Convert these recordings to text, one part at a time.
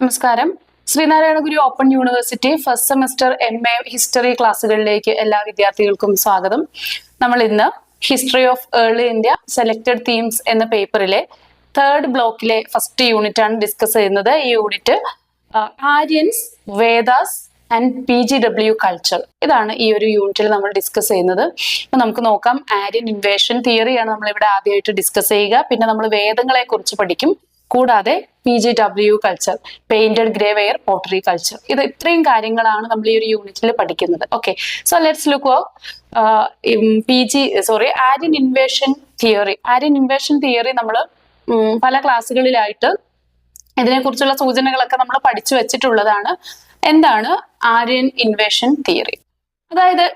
നമസ്കാരം. Sreenarayana Guru open university first semester MA history ക്ലാസ്സുകളിലേക്ക് എല്ലാ വിദ്യാർത്ഥികൾക്കും സ്വാഗതം. നമ്മൾ ഇന്ന് history of early India selected themes എന്ന പേപ്പറിലെ തേർഡ് ബ്ലോക്കിലെ ഫസ്റ്റ് യൂണിറ്റ് ആണ് ഡിസ്കസ് ചെയ്യുന്നത്. ഈ unit Aryans, Vedas and PGW culture, ഇതാണ് ഈ ഒരു യൂണിറ്റിൽ നമ്മൾ ഡിസ്കസ് ചെയ്യുന്നത്. അപ്പൊ നമുക്ക് നോക്കാം. ആര്യൻ ഇൻവേഷൻ തിയറിയാണ് നമ്മൾ ഇവിടെ ആദ്യമായിട്ട് ഡിസ്കസ് ചെയ്യുക. പിന്നെ നമ്മൾ വേദങ്ങളെ കുറിച്ച് പഠിക്കും. കൂടാതെ PGW culture, painted grey ware pottery culture, ഇത് ഇത്രയും കാര്യങ്ങളാണ് നമ്മൾ ഈ ഒരു യൂണിറ്റിൽ പഠിക്കുന്നത്. Okay, so let's look Aryan invasion theory. Aryan invasion theory നമ്മൾ പല ക്ലാസ്സുകളിലായിട്ട് ഇതിനെക്കുറിച്ചുള്ള സൂചനകളൊക്കെ നമ്മൾ പഠിച്ചു വെച്ചിട്ടുള്ളതാണ്. എന്താണ് ആര്യൻ ഇൻവേഷൻ തിയറി? അതായത്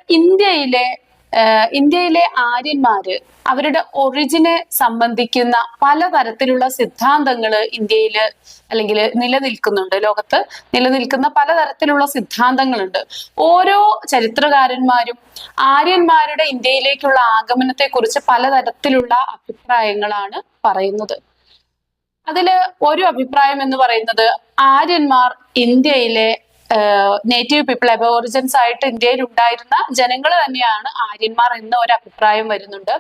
ഇന്ത്യയിലെ ആര്യന്മാര് അവരുടെ ഒറിജിനെ സംബന്ധിക്കുന്ന പലതരത്തിലുള്ള സിദ്ധാന്തങ്ങൾ ഇന്ത്യയിൽ അല്ലെങ്കിൽ നിലനിൽക്കുന്നുണ്ട്. ലോകത്ത് നിലനിൽക്കുന്ന പലതരത്തിലുള്ള സിദ്ധാന്തങ്ങളുണ്ട്. ഓരോ ചരിത്രകാരന്മാരും ആര്യന്മാരുടെ ഇന്ത്യയിലേക്കുള്ള ആഗമനത്തെ കുറിച്ച് പലതരത്തിലുള്ള അഭിപ്രായങ്ങളാണ് പറയുന്നത്. അതില് ഒരു അഭിപ്രായം എന്ന് പറയുന്നത് ആര്യന്മാർ ഇന്ത്യയിലെ നേറ്റീവ് പീപ്പിൾ, അബോറിജിൻസ് ആയിട്ട് ഇന്ത്യയിൽ ഉണ്ടായിരുന്ന ജനങ്ങൾ തന്നെയാണ് ആര്യന്മാർ എന്ന ഒരു അഭിപ്രായം വരുന്നുണ്ട്.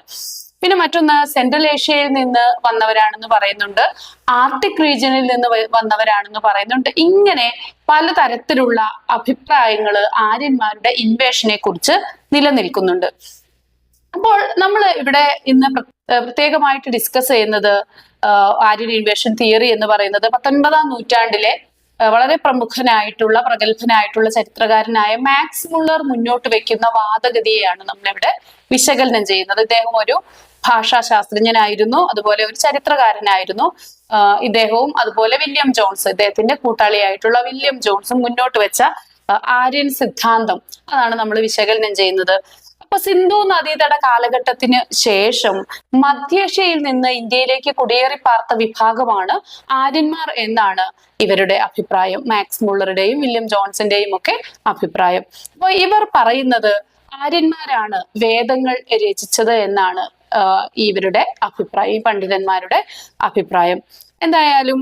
പിന്നെ മറ്റൊന്ന് സെൻട്രൽ ഏഷ്യയിൽ നിന്ന് വന്നവരാണെന്ന് പറയുന്നുണ്ട്, ആർട്ടിക് റീജിയനിൽ നിന്ന് വന്നവരാണെന്ന് പറയുന്നുണ്ട്. ഇങ്ങനെ പലതരത്തിലുള്ള അഭിപ്രായങ്ങൾ ആര്യന്മാരുടെ ഇൻവേഷനെ കുറിച്ച് നിലനിൽക്കുന്നുണ്ട്. അപ്പോൾ നമ്മൾ ഇവിടെ ഇന്ന് പ്രത്യേകമായിട്ട് ഡിസ്കസ് ചെയ്യുന്നത് ആര്യൻ ഇൻവേഷൻ തിയറി എന്ന് പറയുന്നത് 19ാം നൂറ്റാണ്ടിലെ വളരെ പ്രമുഖനായിട്ടുള്ള പ്രഗത്ഭനായിട്ടുള്ള ചരിത്രകാരനായ മാക്സ് മുള്ളർ മുന്നോട്ട് വെക്കുന്ന വാദഗതിയെയാണ് നമ്മളിവിടെ വിശകലനം ചെയ്യുന്നത്. ഇദ്ദേഹം ഒരു ഭാഷാശാസ്ത്രജ്ഞനായിരുന്നു, അതുപോലെ ഒരു ചരിത്രകാരനായിരുന്നു. ഇദ്ദേഹവും അതുപോലെ വില്യം ജോൺസ്, ഇദ്ദേഹത്തിന്റെ കൂട്ടാളിയായിട്ടുള്ള വില്യം ജോൺസും മുന്നോട്ട് വെച്ച ആര്യൻ സിദ്ധാന്തം, അതാണ് നമ്മൾ വിശകലനം ചെയ്യുന്നത്. അപ്പൊ സിന്ധു നദീതട കാലഘട്ടത്തിന് ശേഷം മധ്യേഷ്യയിൽ നിന്ന് ഇന്ത്യയിലേക്ക് കുടിയേറി പാർത്ത വിഭാഗമാണ് ആര്യന്മാർ എന്നാണ് ഇവരുടെ അഭിപ്രായം. മാക്സ് മുള്ളറുടെയും വില്യം ജോൺസിന്റെയും ഒക്കെ അഭിപ്രായം. അപ്പൊ ഇവർ പറയുന്നത് ആര്യന്മാരാണ് വേദങ്ങൾ രചിച്ചത് എന്നാണ് ഇവരുടെ അഭിപ്രായം, ഈ പണ്ഡിതന്മാരുടെ അഭിപ്രായം. എന്തായാലും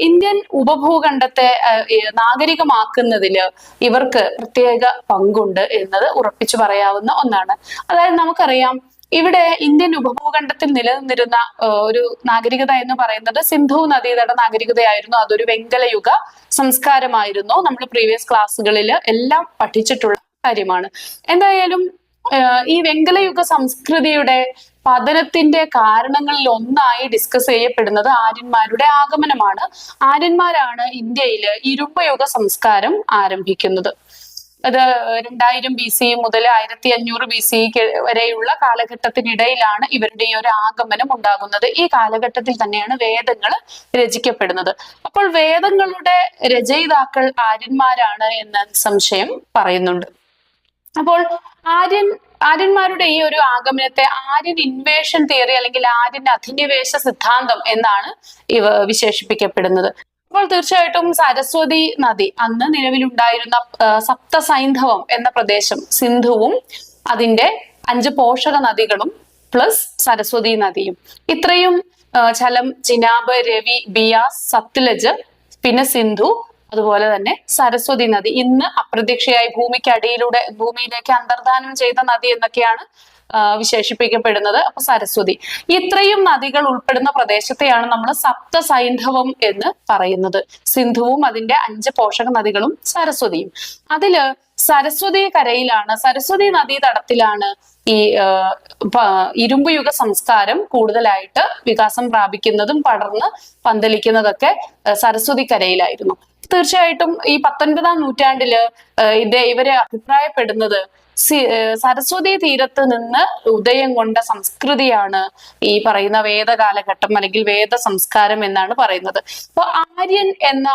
ഇന്ത്യൻ ഉപഭൂഖണ്ഡത്തെ നാഗരികമാക്കുന്നതില് ഇവർക്ക് പ്രത്യേക പങ്കുണ്ട് എന്നത് ഉറപ്പിച്ചു പറയാവുന്ന ഒന്നാണ്. അതായത് നമുക്കറിയാം, ഇവിടെ ഇന്ത്യൻ ഉപഭൂഖണ്ഡത്തിൽ നിലനിന്നിരുന്ന ഒരു നാഗരികത എന്ന് പറയുന്നത് സിന്ധു നദീതട നാഗരികതയായിരുന്നു. അതൊരു വെങ്കലയുഗ സംസ്കാരമായിരുന്നു. നമ്മൾ പ്രീവിയസ് ക്ലാസ്സുകളിൽ എല്ലാം പഠിച്ചിട്ടുള്ള കാര്യമാണ്. എന്തായാലും ഈ വെങ്കലയുഗ സംസ്കൃതിയുടെ പതനത്തിന്റെ കാരണങ്ങളിൽ ഒന്നായി ഡിസ്കസ് ചെയ്യപ്പെടുന്നത് ആര്യന്മാരുടെ ആഗമനമാണ്. ആര്യന്മാരാണ് ഇന്ത്യയില് ഇരുമ്പ് യുഗ സംസ്കാരം ആരംഭിക്കുന്നത്. അത് 2000 BC മുതൽ 1500 BC വരെയുള്ള കാലഘട്ടത്തിനിടയിലാണ് ഇവരുടെ ഈ ഒരു ആഗമനം ഉണ്ടാകുന്നത്. ഈ കാലഘട്ടത്തിൽ തന്നെയാണ് വേദങ്ങൾ രചിക്കപ്പെടുന്നത്. അപ്പോൾ വേദങ്ങളുടെ രചയിതാക്കൾ ആര്യന്മാരാണ് എന്ന സംശയം പറയുന്നുണ്ട്. അപ്പോൾ ആര്യന്മാരുടെ ഈ ഒരു ആഗമനത്തെ ആര്യൻ ഇൻവേഷൻ തിയറി അല്ലെങ്കിൽ ആര്യൻ അധിനിവേശ സിദ്ധാന്തം എന്നാണ് ഇവ വിശേഷിപ്പിക്കപ്പെടുന്നത്. അപ്പോൾ തീർച്ചയായിട്ടും സരസ്വതി നദി, അന്ന് നിലവിലുണ്ടായിരുന്ന സപ്തസൈന്ധവം എന്ന പ്രദേശം, സിന്ധുവും അതിന്റെ 5 പോഷക നദികളും പ്ലസ് സരസ്വതി നദിയും, ഇത്രയും ഝലം, ചിനാബ്, രവി, ബിയാസ്, സത്ലജ്, പിന്നെ സിന്ധു, അതുപോലെ തന്നെ സരസ്വതി നദി, ഇന്ന് അപ്രത്യക്ഷയായി ഭൂമിയിലേക്ക് അന്തർധാനം ചെയ്ത നദി എന്നൊക്കെയാണ് വിശേഷിപ്പിക്കപ്പെടുന്നത്. അപ്പൊ സരസ്വതി, ഇത്രയും നദികൾ ഉൾപ്പെടുന്ന പ്രദേശത്തെയാണ് നമ്മൾ സപ്തസൈന്ധവം എന്ന് പറയുന്നത്. സിന്ധുവും അതിന്റെ 5 പോഷക നദികളും സരസ്വതിയും. അതില് സരസ്വതി കരയിലാണ്, സരസ്വതി നദീതടത്തിലാണ് ഈ ഇരുമ്പ് യുഗ സംസ്കാരം കൂടുതലായിട്ട് വികാസം പ്രാപിക്കുന്നതും പടർന്ന് പന്തലിക്കുന്നതൊക്കെ സരസ്വതി കരയിലായിരുന്നു. തീർച്ചയായിട്ടും ഈ 19ാം നൂറ്റാണ്ടില് ഇവരെ അഭിപ്രായപ്പെടുന്നത് സരസ്വതി തീരത്ത് നിന്ന് ഉദയം കൊണ്ട സംസ്കൃതിയാണ് ഈ പറയുന്ന വേദകാലഘട്ടം അല്ലെങ്കിൽ വേദ സംസ്കാരം എന്നാണ് പറയുന്നത്. അപ്പൊ ആര്യൻ എന്ന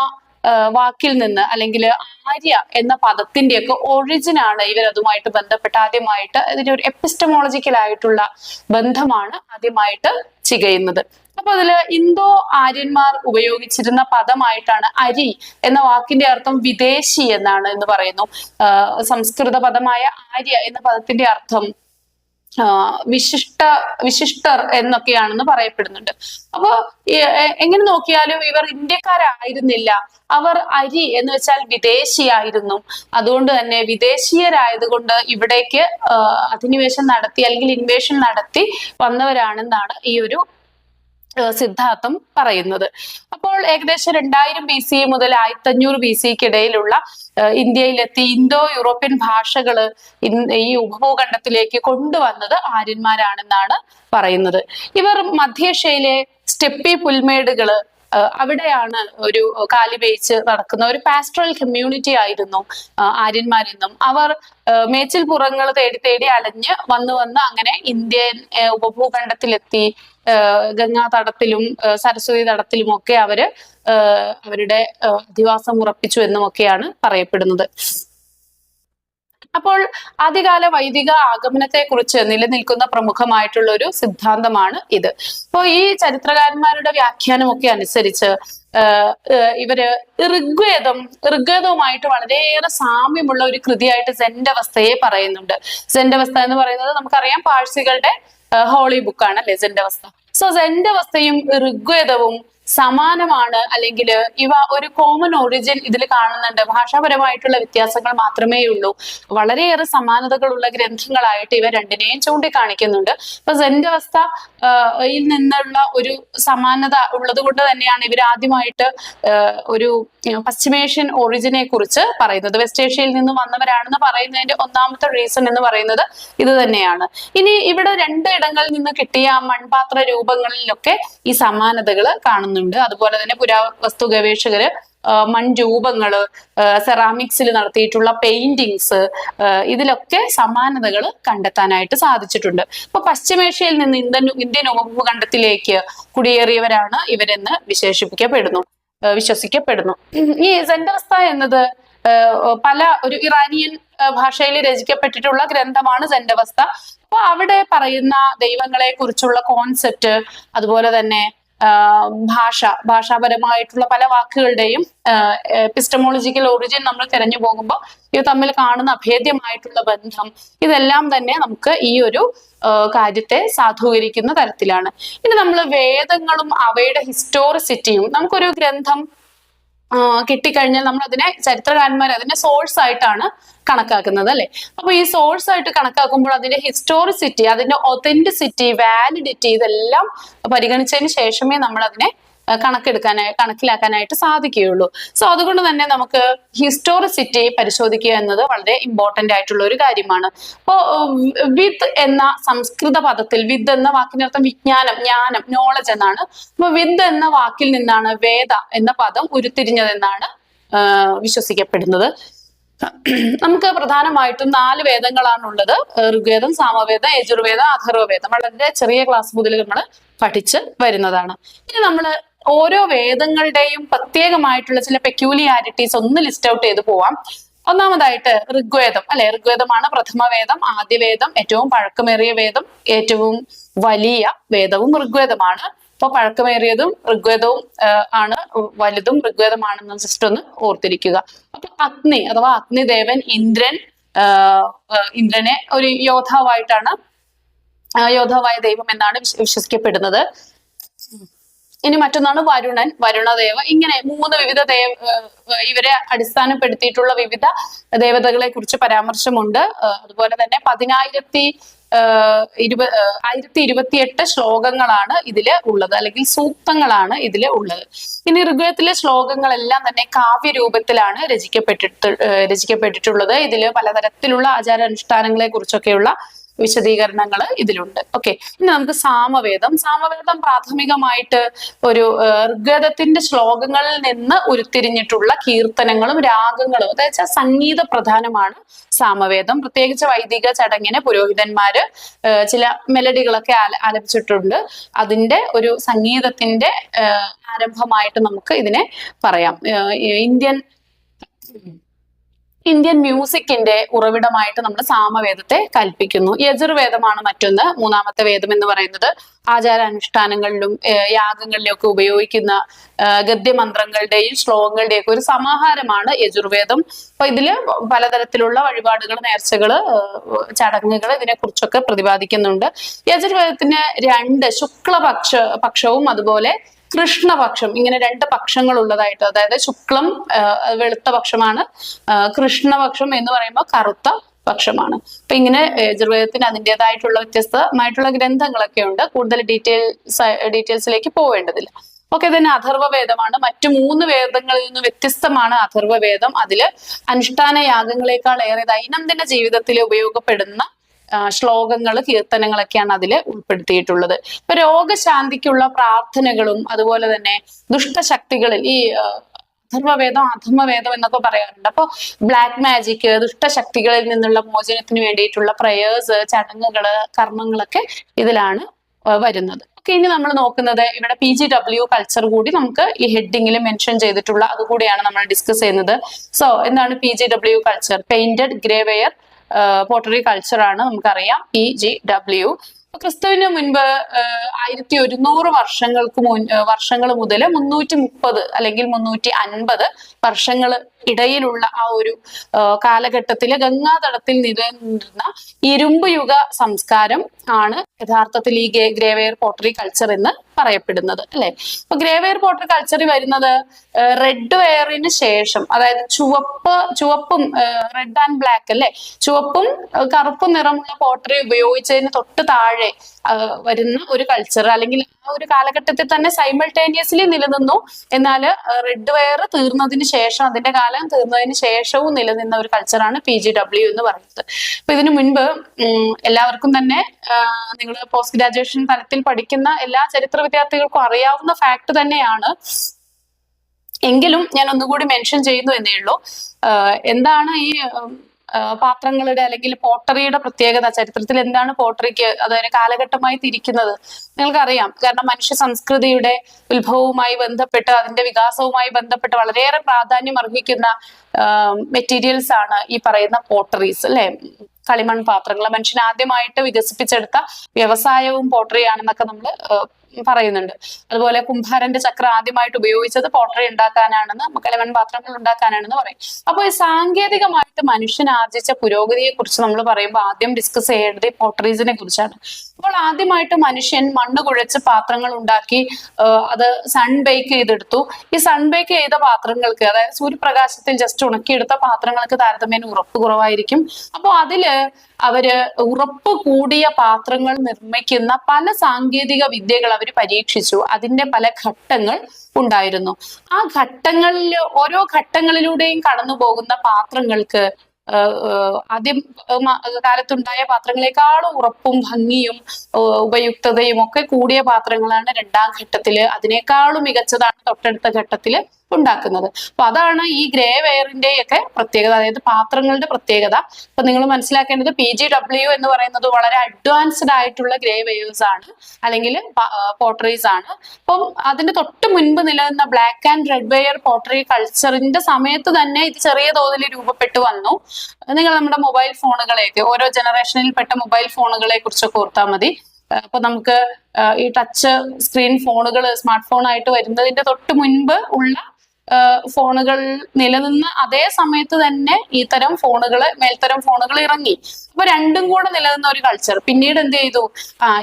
വാക്കിൽ നിന്ന് അല്ലെങ്കിൽ ആര്യ എന്ന പദത്തിന്റെയൊക്കെ ഒറിജിനാണ് ഇവരതുമായിട്ട് ബന്ധപ്പെട്ട് ആദ്യമായിട്ട് ഇതിന്റെ ഒരു എപ്പിസ്റ്റമോളജിക്കൽ ആയിട്ടുള്ള ബന്ധമാണ് ആദ്യമായിട്ട് ചികയുന്നത്. അപ്പൊ അതില് ഇന്തോ ആര്യന്മാർ ഉപയോഗിച്ചിരുന്ന പദമായിട്ടാണ് അരി എന്ന വാക്കിന്റെ അർത്ഥം വിദേശി എന്നാണ് എന്ന് പറയുന്നു. സംസ്കൃത പദമായ ആര്യ എന്ന പദത്തിന്റെ അർത്ഥം വിശിഷ്ടർ എന്നൊക്കെയാണെന്ന് പറയപ്പെടുന്നുണ്ട്. അപ്പൊ എങ്ങനെ നോക്കിയാലും ഇവർ ഇന്ത്യക്കാരായിരുന്നില്ല. അവർ അരി എന്ന് വെച്ചാൽ വിദേശിയായിരുന്നു. അതുകൊണ്ട് തന്നെ വിദേശീയരായതുകൊണ്ട് ഇവിടേക്ക് അധിനിവേശം നടത്തി അല്ലെങ്കിൽ ഇൻവേഷൻ നടത്തി വന്നവരാണെന്നാണ് ഈ ഒരു സിദ്ധാന്തം പറയുന്നത്. അപ്പോൾ ഏകദേശം 2000 BC മുതൽ 1500 BC-ക്കിടയിലുള്ള ഇന്ത്യയിലെത്തി ഇന്തോ യൂറോപ്യൻ ഭാഷകള് ഈ ഉപഭൂഖണ്ഡത്തിലേക്ക് കൊണ്ടുവന്നത് ആര്യന്മാരാണെന്നാണ് പറയുന്നത്. ഇവർ മധ്യേഷ്യയിലെ സ്റ്റെപ്പി പുൽമേടുകള് അവിടെയാണ് ഒരു കാലിബേച്ച് നടക്കുന്ന ഒരു പാസ്റ്ററൽ കമ്മ്യൂണിറ്റി ആയിരുന്നു ആര്യന്മാരെന്നും അവർ മേച്ചിൽ പുറങ്ങൾ തേടി തേടി അലഞ്ഞ് വന്ന് അങ്ങനെ ഇന്ത്യൻ ഉപഭൂഖണ്ഡത്തിലെത്തി ഗംഗാ തടത്തിലും സരസ്വതി തടത്തിലും ഒക്കെ അവര് അവരുടെ അധിവാസം ഉറപ്പിച്ചു എന്നുമൊക്കെയാണ് പറയപ്പെടുന്നത്. അപ്പോൾ ആദ്യകാല വൈദിക ആഗമനത്തെ കുറിച്ച് നിലനിൽക്കുന്ന പ്രമുഖമായിട്ടുള്ള ഒരു സിദ്ധാന്തമാണ് ഇത്. അപ്പോൾ ഈ ചരിത്രകാരന്മാരുടെ വ്യാഖ്യാനമൊക്കെ അനുസരിച്ച് ഇവര് ഋഗ്വേദവുമായിട്ട് വളരെയേറെ സാമ്യമുള്ള ഒരു കൃതിയായിട്ട് സെൻഡവസ്ഥയെ പറയുന്നുണ്ട്. സെൻഡവസ്ഥ എന്ന് പറയുന്നത് നമുക്കറിയാം പാഴ്സികളുടെ ഹോളി ബുക്കാണ് അല്ലെ സെൻഡവസ്ഥ. സോ സെൻഡവസ്ഥയും ഋഗ്വേദവും സമാനമാണ്, അല്ലെങ്കിൽ ഇവ ഒരു കോമൺ ഒറിജിൻ ഇതിൽ കാണുന്നുണ്ട്. ഭാഷാപരമായിട്ടുള്ള വ്യത്യാസങ്ങൾ മാത്രമേ ഉള്ളൂ. വളരെയേറെ സമാനതകളുള്ള ഗ്രന്ഥങ്ങളായിട്ട് ഇവ രണ്ടിനെയും ചൂണ്ടിക്കാണിക്കുന്നുണ്ട്. അപ്പൊ സെൻഡവസ്ഥയിൽ നിന്നുള്ള ഒരു സമാനത ഉള്ളത് കൊണ്ട് തന്നെയാണ് ഇവർ ആദ്യമായിട്ട് ഒരു പശ്ചിമേഷ്യൻ ഒറിജിനെ കുറിച്ച് പറയുന്നത്. വെസ്റ്റ് ഏഷ്യയിൽ നിന്ന് വന്നവരാണെന്ന് പറയുന്നതിന്റെ ഒന്നാമത്തെ റീസൺ എന്ന് പറയുന്നത് ഇത് തന്നെയാണ്. ഇനി ഇവിടെ 2 ഇടങ്ങളിൽ നിന്ന് കിട്ടിയ മൺപാത്ര രൂപങ്ങളിലൊക്കെ ഈ സമാനതകൾ കാണുന്നുണ്ട്. അതുപോലെ തന്നെ പുരാവസ്തു ഗവേഷകര് മൺരൂപങ്ങള്, സെറാമിക്സിൽ നടത്തിയിട്ടുള്ള പെയിന്റിങ്സ്, ഇതിലൊക്കെ സമാനതകൾ കണ്ടെത്താനായിട്ട് സാധിച്ചിട്ടുണ്ട്. അപ്പൊ പശ്ചിമേഷ്യയിൽ നിന്ന് ഇന്ത്യൻ ഉപഭൂഖണ്ഡത്തിലേക്ക് കുടിയേറിയവരാണ് ഇവരെന്ന് വിശ്വസിക്കപ്പെടുന്നു. ഈ സെൻഡവസ്ഥ എന്നത് ഒരു ഇറാനിയൻ ഭാഷയിൽ രചിക്കപ്പെട്ടിട്ടുള്ള ഗ്രന്ഥമാണ് സെൻഡവസ്ഥ. അപ്പൊ അവിടെ പറയുന്ന ദൈവങ്ങളെ കുറിച്ചുള്ള കോൺസെപ്റ്റ്, അതുപോലെ തന്നെ ഭാഷാപരമായിട്ടുള്ള പല വാക്കുകളുടെയും എപ്പിസ്റ്റമോളജിക്കൽ ഒറിജിൻ നമ്മൾ തിരഞ്ഞു പോകുമ്പോൾ ഇത് തമ്മിൽ കാണുന്ന അഭേദ്യമായിട്ടുള്ള ബന്ധം, ഇതെല്ലാം തന്നെ നമുക്ക് ഈ ഒരു കാര്യത്തെ സാധൂകരിക്കുന്ന തരത്തിലാണ്. ഇനി നമ്മൾ വേദങ്ങളും അവയുടെ ഹിസ്റ്റോറിസിറ്റിയും, നമുക്കൊരു ഗ്രന്ഥം കിട്ടിക്കഴിഞ്ഞാൽ നമ്മൾ ചരിത്രകാരന്മാർ അതിനെ സോഴ്സ് ആയിട്ടാണ് കണക്കാക്കുന്നത് അല്ലെ. അപ്പൊ ഈ സോഴ്സ് ആയിട്ട് കണക്കാക്കുമ്പോൾ അതിന്റെ ഹിസ്റ്റോറിസിറ്റി, അതിന്റെ ഒതന്റിസിറ്റി, വാലിഡിറ്റി ഇതെല്ലാം പരിഗണിച്ചതിന് ശേഷമേ നമ്മൾ അതിനെ കണക്കിലാക്കാനായിട്ട് സാധിക്കുകയുള്ളൂ. സോ അതുകൊണ്ട് തന്നെ നമുക്ക് ഹിസ്റ്റോറിസിറ്റി പരിശോധിക്കുക എന്നത് വളരെ ഇമ്പോർട്ടന്റ് ആയിട്ടുള്ള ഒരു കാര്യമാണ്. അപ്പോ വിത്ത് എന്ന സംസ്കൃത പദത്തിൽ, വിത്ത് എന്ന വാക്കിനർത്ഥം വിജ്ഞാനം, ജ്ഞാനം, നോളജ് എന്നാണ്. അപ്പൊ വിത്ത് എന്ന വാക്കിൽ നിന്നാണ് വേദ എന്ന പദം ഉരുത്തിരിഞ്ഞതെന്നാണ് വിശ്വസിക്കപ്പെടുന്നത്. നമുക്ക് പ്രധാനമായിട്ടും 4 വേദങ്ങളാണുള്ളത്. ഋഗ്വേദം, സാമവേദം, യജുർവേദം, അഥർവവേദം. വളരെ ചെറിയ ക്ലാസ് മുതൽ നമ്മൾ പഠിച്ച് വരുന്നതാണ്. ഇനി നമ്മൾ ഓരോ വേദങ്ങളുടെയും പ്രത്യേകമായിട്ടുള്ള ചില പെക്യൂലിയാരിറ്റീസ് ഒന്ന് ലിസ്റ്റ് ഔട്ട് ചെയ്ത് പോവാം. ഒന്നാമതായിട്ട് ഋഗ്വേദം അല്ലെ. ഋഗ്വേദമാണ് പ്രഥമ വേദം, ആദ്യവേദം, ഏറ്റവും പഴക്കമേറിയ വേദം, ഏറ്റവും വലിയ വേദവും ഋഗ്വേദമാണ്. അപ്പൊ പഴക്കമേറിയതും ഋഗ്വേദവും ആണ്, വലുതും ഋഗ്വേദമാണെന്ന് ജസ്റ്റ് ഒന്ന് ഓർത്തിരിക്കുക. അപ്പൊ അഗ്നി അഥവാ അഗ്നിദേവൻ ഇന്ദ്രനെ ഒരു യോദ്ധാവായ ദൈവം എന്നാണ് വിശ്വസിക്കപ്പെടുന്നത്. ഇനി മറ്റൊന്നാണ് വരുണദേവ. ഇങ്ങനെ 3 വിവിധ ഇവരെ അടിസ്ഥാനപ്പെടുത്തിയിട്ടുള്ള വിവിധ ദേവതകളെ കുറിച്ച് പരാമർശമുണ്ട്. അതുപോലെ തന്നെ 1028 ശ്ലോകങ്ങളാണ് ഇതില് ഉള്ളത്, അല്ലെങ്കിൽ സൂക്തങ്ങളാണ് ഇതില് ഉള്ളത്. ഇനി ഋഗ്വേദത്തിലെ ശ്ലോകങ്ങളെല്ലാം തന്നെ കാവ്യരൂപത്തിലാണ് രചിക്കപ്പെട്ടിട്ടുള്ളത്. ഇതില് പലതരത്തിലുള്ള ആചാരാനുഷ്ഠാനങ്ങളെ കുറിച്ചൊക്കെയുള്ള വിശദീകരണങ്ങൾ ഇതിലുണ്ട്. ഓക്കെ, ഇനി നമുക്ക് സാമവേദം. പ്രാഥമികമായിട്ട് ഒരു ഋഗ്വേദത്തിന്റെ ശ്ലോകങ്ങളിൽ നിന്ന് ഉരുത്തിരിഞ്ഞിട്ടുള്ള കീർത്തനങ്ങളും രാഗങ്ങളും, അതായത് സംഗീത പ്രധാനമാണ് സാമവേദം. പ്രത്യേകിച്ച് വൈദിക ചടങ്ങിന് പുരോഹിതന്മാര് ചില മെലഡികളൊക്കെ ആലപിച്ചിട്ടുണ്ട്. അതിന്റെ ഒരു സംഗീതത്തിന്റെ ആരംഭമായിട്ട് നമുക്ക് ഇതിനെ പറയാം. ഇന്ത്യൻ മ്യൂസിക്കിന്റെ ഉറവിടമായിട്ട് നമ്മൾ സാമവേദത്തെ കൽപ്പിക്കുന്നു. യജുർവേദമാണ് മറ്റൊന്ന്, മൂന്നാമത്തെ വേദം എന്ന് പറയുന്നത്. ആചാരാനുഷ്ഠാനങ്ങളിലും യാഗങ്ങളിലും ഒക്കെ ഉപയോഗിക്കുന്ന ഗദ്യമന്ത്രങ്ങളുടെയും ശ്ലോകങ്ങളുടെയും ഒക്കെ ഒരു സമാഹാരമാണ് യജുർവേദം. അപ്പൊ ഇതില് പലതരത്തിലുള്ള വഴിപാടുകൾ, നേർച്ചകള്, ചടങ്ങുകൾ ഇതിനെക്കുറിച്ചൊക്കെ പ്രതിപാദിക്കുന്നുണ്ട്. യജുർവേദത്തിന് രണ്ട് പക്ഷവും അതുപോലെ കൃഷ്ണപക്ഷം, ഇങ്ങനെ രണ്ട് പക്ഷങ്ങൾ ഉള്ളതായിട്ട്, അതായത് ശുക്ലം വെളുത്ത പക്ഷമാണ്, കൃഷ്ണപക്ഷം എന്ന് പറയുമ്പോൾ കറുത്ത പക്ഷമാണ്. ഇങ്ങനെ യജുർവേദത്തിന് അതിൻ്റെതായിട്ടുള്ള വ്യത്യസ്തമായിട്ടുള്ള ഗ്രന്ഥങ്ങളൊക്കെ ഉണ്ട്. കൂടുതൽ ഡീറ്റെയിൽസിലേക്ക് പോവേണ്ടതില്ല. ഓക്കെ, തന്നെ അഥർവവേദമാണ്. മറ്റു 3 വേദങ്ങളിൽ നിന്ന് വ്യത്യസ്തമാണ് അഥർവവേദം. അതില് അനുഷ്ഠാന യാഗങ്ങളെക്കാൾ ഏറെ ദൈനംദിന ജീവിതത്തിൽ ഉപയോഗപ്പെടുന്ന ശ്ലോകങ്ങൾ, കീർത്തനങ്ങളൊക്കെയാണ് അതിൽ ഉൾപ്പെടുത്തിയിട്ടുള്ളത്. ഇപ്പൊ രോഗശാന്തിക്കുള്ള പ്രാർത്ഥനകളും അതുപോലെ തന്നെ ദുഷ്ടശക്തികളിൽ ഈ അഥർവവേദം, അധർമ്മവേദം എന്നൊക്കെ പറയാറുണ്ട്. അപ്പൊ ബ്ലാക്ക് മാജിക്, ദുഷ്ടശക്തികളിൽ നിന്നുള്ള മോചനത്തിന് വേണ്ടിയിട്ടുള്ള പ്രയേഴ്സ്, ചടങ്ങുകള്, കർമ്മങ്ങളൊക്കെ ഇതിലാണ് വരുന്നത്. ഇനി നമ്മൾ നോക്കുന്നത് ഇവിടെ PGW കൾച്ചർ കൂടി നമുക്ക് ഈ ഹെഡിങ്ങിൽ മെൻഷൻ ചെയ്തിട്ടുള്ള അതുകൂടിയാണ് നമ്മൾ ഡിസ്കസ് ചെയ്യുന്നത്. സോ എന്താണ് PGW culture? Painted grey ware pottery culture ആണ്, നമുക്കറിയാം PGW. ക്രിസ്തുവിന് മുൻപ് 1100 വർഷങ്ങൾ മുതൽ 330 അല്ലെങ്കിൽ 350 വർഷങ്ങൾ ഇടയിലുള്ള ആ ഒരു കാലഘട്ടത്തില് ഗംഗാതടത്തിൽ നിലനിന്നിരുന്ന ഇരുമ്പ് യുഗ സംസ്കാരം ആണ് യഥാർത്ഥത്തിൽ ഈ ഗ്രേവെയർ പോട്ടറി കൾച്ചർ എന്ന് പറയപ്പെടുന്നത്, അല്ലെ? അപ്പൊ ഗ്രേവെയർ പോട്ടറി കൾച്ചറിൽ വരുന്നത് റെഡ് വെയറിന് ശേഷം, അതായത് ചുവപ്പും റെഡ് ആൻഡ് ബ്ലാക്ക്, അല്ലെ, ചുവപ്പും കറുപ്പും നിറമുള്ള പോട്ടറി ഉപയോഗിച്ചതിന് തൊട്ട് താഴെ വരുന്ന ഒരു കൾച്ചർ, അല്ലെങ്കിൽ ആ ഒരു കാലഘട്ടത്തിൽ തന്നെ സൈമൾട്ടേനിയസ്ലി നിലനിന്നു. എന്നാൽ റെഡ് വെയർ തീർന്നതിന് ശേഷം, അതിന്റെ കാലം തീർന്നതിന് ശേഷവും നിലനിന്ന ഒരു കൾച്ചറാണ് PGW എന്ന് പറയുന്നത്. അപ്പൊ ഇതിനു മുൻപ് എല്ലാവർക്കും തന്നെ നിങ്ങൾ പോസ്റ്റ് ഗ്രാജുവേഷൻ തലത്തിൽ പഠിക്കുന്ന എല്ലാ ചരിത്ര വിദ്യാർത്ഥികൾക്കും അറിയാവുന്ന ഫാക്ട് തന്നെയാണ്. എങ്കിലും ഞാൻ ഒന്നുകൂടി മെൻഷൻ ചെയ്യുന്നു എന്നേ ഉള്ളൂ. എന്താണ് ഈ പാത്രങ്ങളുടെ അല്ലെങ്കിൽ പോട്ടറിയുടെ പ്രത്യേകത? ചരിത്രത്തിൽ എന്താണ് പോട്ടറിക്ക് അതൊരു കാലഘട്ടമായി തിരിക്കുന്നത്? നിങ്ങൾക്കറിയാം. കാരണം മനുഷ്യ സംസ്കൃതിയുടെ ഉത്ഭവവുമായി ബന്ധപ്പെട്ട്, അതിന്റെ വികാസവുമായി ബന്ധപ്പെട്ട് വളരെയേറെ പ്രാധാന്യം അർഹിക്കുന്ന മെറ്റീരിയൽസ് ആണ് ഈ പറയുന്ന പോട്ടറീസ്, അല്ലെ? കളിമൺ പാത്രങ്ങൾ. മനുഷ്യൻ ആദ്യമായിട്ട് വികസിപ്പിച്ചെടുത്ത വ്യവസായവും പോട്ടറിയാണെന്നൊക്കെ നമ്മൾ പറയുന്നുണ്ട്. അതുപോലെ കുംഭാരന്റെ ചക്രം ആദ്യമായിട്ട് ഉപയോഗിച്ചത് പോട്ടറി ഉണ്ടാക്കാനാണെന്ന്, കളിമൺ പാത്രങ്ങൾ ഉണ്ടാക്കാനാണെന്ന് പറയും. അപ്പൊ ഈ സാങ്കേതികമായിട്ട് മനുഷ്യൻ ആർജിച്ച പുരോഗതിയെ കുറിച്ച് നമ്മൾ പറയുമ്പോൾ ആദ്യം ഡിസ്കസ് ചെയ്യേണ്ടത് പോട്ടറീസിനെ കുറിച്ചാണ്. അപ്പോൾ ആദ്യമായിട്ട് മനുഷ്യൻ മണ്ണ് കുഴച്ച് പാത്രങ്ങൾ ഉണ്ടാക്കി അത് സൺ ബേക്ക് ചെയ്തെടുത്തു. ഈ സൺ ബേക്ക് ചെയ്ത പാത്രങ്ങൾക്ക്, അതായത് സൂര്യപ്രകാശത്തിൽ ജസ്റ്റ് ഉണക്കിയെടുത്ത പാത്രങ്ങൾക്ക് താരതമ്യേന ഉറപ്പ് കുറവായിരിക്കും. അപ്പോൾ അതില് അവര് ഉറപ്പ് കൂടിയ പാത്രങ്ങൾ നിർമ്മിക്കുന്ന പല സാങ്കേതിക വിദ്യകൾ അവർ പരീക്ഷിച്ചു. അതിന്റെ പല ഘട്ടങ്ങൾ ഉണ്ടായിരുന്നു. ആ ഘട്ടങ്ങളിൽ, ഓരോ ഘട്ടങ്ങളിലൂടെയും കടന്നു പോകുന്ന പാത്രങ്ങൾക്ക് ആദ്യം കാലത്തുണ്ടായ പാത്രങ്ങളെക്കാളും ഉറപ്പും ഭംഗിയും ഉപയുക്തതയും ഒക്കെ കൂടിയ പാത്രങ്ങളാണ് രണ്ടാം ഘട്ടത്തില്. അതിനേക്കാളും മികച്ചതാണ് തൊട്ടടുത്ത ഘട്ടത്തില് ഉണ്ടാക്കുന്നത്. അപ്പൊ അതാണ് ഈ ഗ്രേ വെയറിന്റെ ഒക്കെ പ്രത്യേകത, അതായത് പാത്രങ്ങളുടെ പ്രത്യേകത. അപ്പൊ നിങ്ങൾ മനസ്സിലാക്കേണ്ടത് PGW എന്ന് പറയുന്നത് വളരെ അഡ്വാൻസ്ഡ് ആയിട്ടുള്ള ഗ്രേ വെയേഴ്സ് ആണ്, അല്ലെങ്കിൽ പോട്ടറീസ് ആണ്. അപ്പം അതിന്റെ തൊട്ട് മുൻപ് നിലനിന്ന black and red ware pottery കൾച്ചറിന്റെ സമയത്ത് തന്നെ ഇത് ചെറിയ തോതിൽ രൂപപ്പെട്ടു വന്നു. നിങ്ങൾ നമ്മുടെ മൊബൈൽ ഫോണുകളെയൊക്കെ, ഓരോ ജനറേഷനിൽപ്പെട്ട മൊബൈൽ ഫോണുകളെ കുറിച്ചൊക്കെ ഓർത്താൽ മതി. അപ്പൊ നമുക്ക് ഈ ടച്ച് സ്ക്രീൻ ഫോണുകൾ സ്മാർട്ട് ഫോൺ ആയിട്ട് വരുന്നതിന്റെ തൊട്ട് മുൻപ് ഉള്ള ഫോണുകൾ നിലനിന്ന് അതേ സമയത്ത് തന്നെ ഇത്തരം ഫോണുകള്, മേൽത്തരം ഫോണുകൾ ഇറങ്ങി. അപ്പൊ രണ്ടും കൂടെ നിലനിന്ന ഒരു കൾച്ചർ പിന്നീട് എന്ത് ചെയ്തു?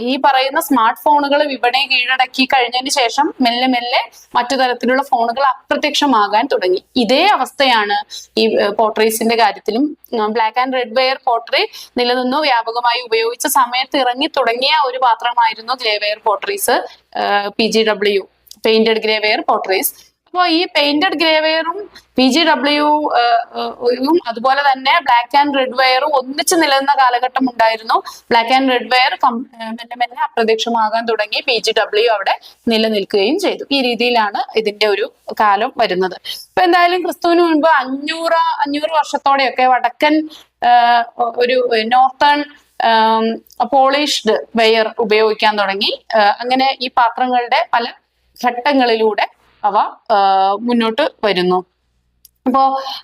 ഈ പറയുന്ന സ്മാർട്ട് ഫോണുകൾ വിപണി കീഴടക്കി കഴിഞ്ഞതിന് ശേഷം മെല്ലെ മെല്ലെ മറ്റു തരത്തിലുള്ള ഫോണുകൾ അപ്രത്യക്ഷമാകാൻ തുടങ്ങി. ഇതേ അവസ്ഥയാണ് ഈ പോട്ടറീസിന്റെ കാര്യത്തിലും. Black and red ware pottery നിലനിന്നു, വ്യാപകമായി ഉപയോഗിച്ച സമയത്ത് ഇറങ്ങി തുടങ്ങിയ ഒരു പാത്രമായിരുന്നു grey ware potteries, PGW, painted grey ware potteries. അപ്പോൾ ഈ പെയിന്റഡ് ഗ്രേ വെയറും PGW അതുപോലെ തന്നെ ബ്ലാക്ക് ആൻഡ് റെഡ് വെയറും ഒന്നിച്ച് നിലനിന്ന കാലഘട്ടം ഉണ്ടായിരുന്നു. ബ്ലാക്ക് ആൻഡ് റെഡ് വെയർ മെല്ലെ മെല്ലെ അപ്രത്യക്ഷമാകാൻ തുടങ്ങി, PGW അവിടെ നിലനിൽക്കുകയും ചെയ്തു. ഈ രീതിയിലാണ് ഇതിന്റെ ഒരു കാലം വരുന്നത്. ഇപ്പൊ എന്തായാലും ക്രിസ്തുവിന് മുൻപ് 500 വർഷത്തോടെയൊക്കെ വടക്കൻ ഒരു നോർത്തേൺ പോളിഷ്ഡ് വെയർ ഉപയോഗിക്കാൻ തുടങ്ങി. അങ്ങനെ ഈ പാത്രങ്ങളുടെ പല ഘട്ടങ്ങളിലൂടെ അവ മുന്നോട്ട് വരുന്നു. അപ്പോ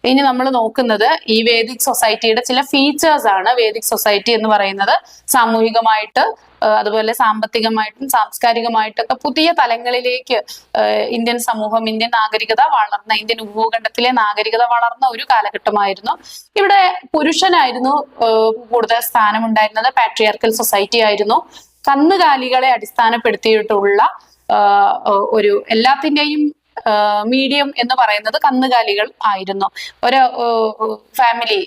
ഇനി നമ്മൾ നോക്കുന്നത് ഈ വേദിക് സൊസൈറ്റിയുടെ ചില ഫീച്ചേഴ്സ് ആണ്. വേദിക് സൊസൈറ്റി എന്ന് പറയുന്നത് സാമൂഹികമായിട്ട് അതുപോലെ സാമ്പത്തികമായിട്ടും സാംസ്കാരികമായിട്ടൊക്കെ പുതിയ തലങ്ങളിലേക്ക് ഇന്ത്യൻ സമൂഹം, ഇന്ത്യൻ നാഗരികത വളർന്ന, ഇന്ത്യൻ ഉപഭൂഖണ്ഡത്തിലെ നാഗരികത വളർന്ന ഒരു കാലഘട്ടമായിരുന്നു. ഇവിടെ പുരുഷനായിരുന്നു കൂടുതൽ സ്ഥാനമുണ്ടായിരുന്നത്. പാട്രിയാർക്കൽ സൊസൈറ്റി ആയിരുന്നു. കന്നുകാലികളെ അടിസ്ഥാനപ്പെടുത്തിയിട്ടുള്ള ഒരു എല്ലാത്തിന്റെയും മീഡിയം എന്ന് പറയുന്നത് കന്നുകാലികൾ ആയിരുന്നു. ഒരു ഫാമിലി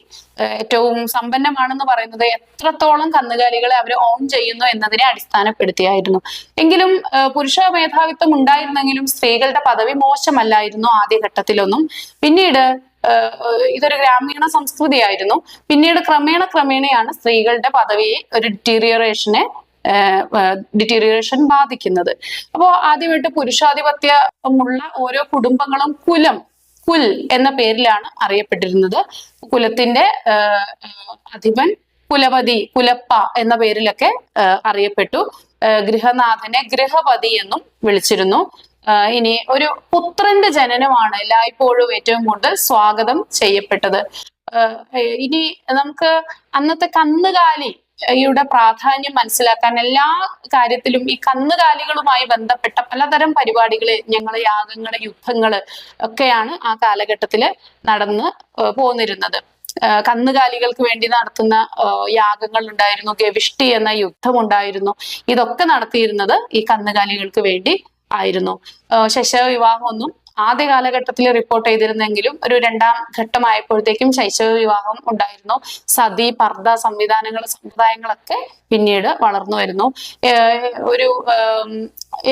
ഏറ്റവും സമ്പന്നമാണെന്ന് പറയുന്നത് എത്രത്തോളം കന്നുകാലികളെ അവർ ഓൺ ചെയ്യുന്നു എന്നതിനെ അടിസ്ഥാനപ്പെടുത്തിയായിരുന്നു. എങ്കിലും പുരുഷ മേധാവിത്വം ഉണ്ടായിരുന്നെങ്കിലും സ്ത്രീകളുടെ പദവി മോശമല്ലായിരുന്നു ആദ്യഘട്ടത്തിലൊന്നും. പിന്നീട് ഇതൊരു ഗ്രാമീണ സംസ്കൃതിയായിരുന്നു. പിന്നീട് ക്രമേണയാണ് സ്ത്രീകളുടെ പദവിയെ ഒരു ഡിറ്റീരിയറേഷൻ ബാധിക്കുന്നത്. അപ്പോ ആദ്യമായിട്ട് പുരുഷാധിപത്യമുള്ള ഓരോ കുടുംബങ്ങളും കുൽ എന്ന പേരിലാണ് അറിയപ്പെട്ടിരുന്നത്. കുലത്തിന്റെ അധിപൻ കുലപതി, കുലപ്പ എന്ന പേരിലൊക്കെ അറിയപ്പെട്ടു. ഗൃഹനാഥനെ ഗൃഹപതി എന്നും വിളിച്ചിരുന്നു. ഇനി ഒരു പുത്രന്റെ ജനനമാണ് എല്ലായ്പ്പോഴും ഏറ്റവും കൂടുതൽ സ്വാഗതം ചെയ്യപ്പെട്ടത്. ഇനി നമുക്ക് അന്നത്തെ കന്നുകാലിയുടെ പ്രാധാന്യം മനസ്സിലാക്കാൻ എല്ലാ കാര്യത്തിലും ഈ കന്നുകാലികളുമായി ബന്ധപ്പെട്ട പലതരം പരിപാടികള്, യാഗങ്ങള്, യുദ്ധങ്ങള് ഒക്കെയാണ് ആ കാലഘട്ടത്തില് നടന്ന് പോന്നിരുന്നത്. കന്നുകാലികൾക്ക് വേണ്ടി നടത്തുന്ന യാഗങ്ങൾ ഉണ്ടായിരുന്നു. ഗവിഷ്ടി എന്ന യുദ്ധം ഉണ്ടായിരുന്നു. ഇതൊക്കെ നടത്തിയിരുന്നത് ഈ കന്നുകാലികൾക്ക് വേണ്ടി ആയിരുന്നു. ശൈശവ വിവാഹമൊന്നും ആദ്യ കാലഘട്ടത്തിൽ റിപ്പോർട്ട് ചെയ്തിരുന്നെങ്കിലും ഒരു രണ്ടാം ഘട്ടമായപ്പോഴത്തേക്കും ശൈശവ വിവാഹം ഉണ്ടായിരുന്നു. സതി, പർദ്ദ സമ്പ്രദായങ്ങളൊക്കെ പിന്നീട് വളർന്നു വരുന്നു. ഒരു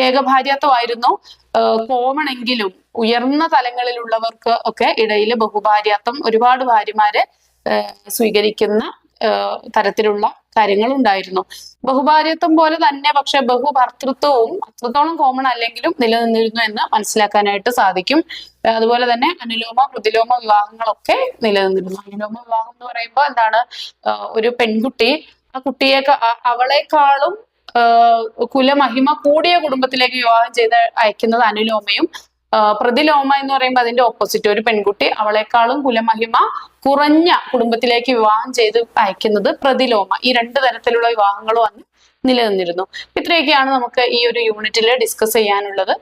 ഏകഭാര്യത്വമായിരുന്നു കോമൺ എങ്കിലും ഉയർന്ന തലങ്ങളിലുള്ളവർക്ക് ഒക്കെ ഇടയിൽ ബഹുഭാര്യാത്വം, ഒരുപാട് ഭാര്യമാരെ സ്വീകരിക്കുന്ന തരത്തിലുള്ള കാര്യങ്ങൾ ഉണ്ടായിരുന്നു. ബഹുഭാര്യത്വം പോലെ തന്നെ പക്ഷെ ബഹുഭർത്തൃത്വവും അത്രത്തോളം കോമൺ അല്ലെങ്കിലും നിലനിന്നിരുന്നു എന്ന് മനസ്സിലാക്കാനായിട്ട് സാധിക്കും. അതുപോലെ തന്നെ അനുലോമ പ്രതിലോമ വിവാഹങ്ങളൊക്കെ നിലനിന്നിരുന്നു. അനുലോമ വിവാഹം എന്ന് പറയുമ്പോൾ എന്താണ്, ഒരു പെൺകുട്ടി ആ കുട്ടിയെ അവളെക്കാളും കുലമഹിമ കൂടിയ കുടുംബത്തിലേക്ക് വിവാഹം ചെയ്ത് അയക്കുന്നത് അനുലോമയും, പ്രതിലോമ എന്ന് പറയുമ്പോൾ അതിന്റെ ഓപ്പോസിറ്റ്, ഒരു പെൺകുട്ടി അവളെക്കാളും കുലമഹിമ കുറഞ്ഞ കുടുംബത്തിലേക്ക് വിവാഹം ചെയ്ത് അയക്കുന്നത് പ്രതിലോമ. ഈ രണ്ട് തരത്തിലുള്ള വിവാഹങ്ങളും അന്ന് നിലനിന്നിരുന്നു. ഇത്രയൊക്കെയാണ് നമുക്ക് ഈ ഒരു യൂണിറ്റിൽ ഡിസ്കസ് ചെയ്യാനുള്ളത്.